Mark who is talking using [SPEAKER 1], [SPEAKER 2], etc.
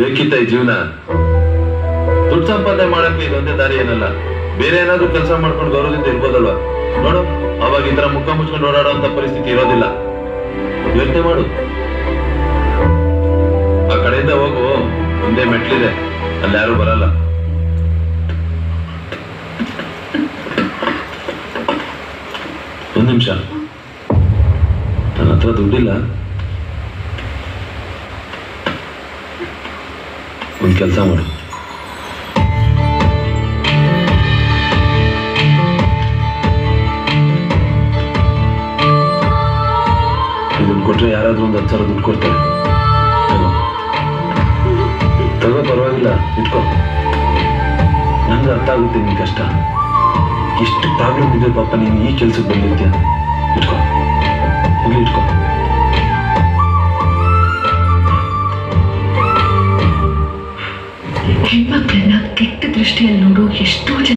[SPEAKER 1] ಬೇಕಿತ್ತ ಈ ಜೀವನ? ದುಡ್ಡು ಸಂಪಾದನೆ ಮಾಡಕ್ಕೆ ಇದೊಂದೇ ದಾರಿ ಏನಲ್ಲ. ಬೇರೆ ಏನಾದ್ರು ಕೆಲಸ ಮಾಡ್ಕೊಂಡು ಗೌರವದಿಂದ ಇರ್ಬೋದಲ್ವಾ? ನೋಡು, ಅವಾಗ ಈ ತರ ಮುಖ ಮುಚ್ಕೊಂಡು ಓಡಾಡುವಂತ ಪರಿಸ್ಥಿತಿ ಇರೋದಿಲ್ಲ. ಯೋಚನೆ ಮಾಡು. ಆ ಕಡೆಯಿಂದ ಹೋಗು, ಮುಂದೆ ಮೆಟ್ಲಿದೆ, ಅಲ್ಲಿ ಯಾರು ಬರಲ್ಲ. ಒಂದ್ ನಿಮಿಷ, ನನ್ನ ಹತ್ರ ದುಡ್ಡಿಲ್ಲ. ಒಂದು ಕೆಲಸ ಮಾಡು, ಇದನ್ನು ಕೊಟ್ರೆ ಯಾರಾದ್ರೂ ಒಂದು 10,000 ದುಡ್ಡು ಕೊಡ್ತಾರೆ. ತಗೋ, ಪರವಾಗಿಲ್ಲ, ಇಟ್ಕೋ. ನಂಗೆ ಅರ್ಥ ಆಗುತ್ತೆ ನಿನ್ ಕಷ್ಟ. ಎಷ್ಟು ಪ್ರಾಬ್ಲಮ್ ಇದೆ ಪಾಪ, ನೀನು ಈ ಕೆಲ್ಸಕ್ಕೆ ಬಂದಿರ್ತೀಯ. ಇಟ್ಕೋ, ಹೋಗಿ ಇಟ್ಕೋ.
[SPEAKER 2] ಹೆಣ್ಮಕ್ಳನ್ನ ಕೆಟ್ಟ ದೃಷ್ಟಿಯಲ್ಲಿ ನೋಡೋ ಎಷ್ಟೋ ಜನ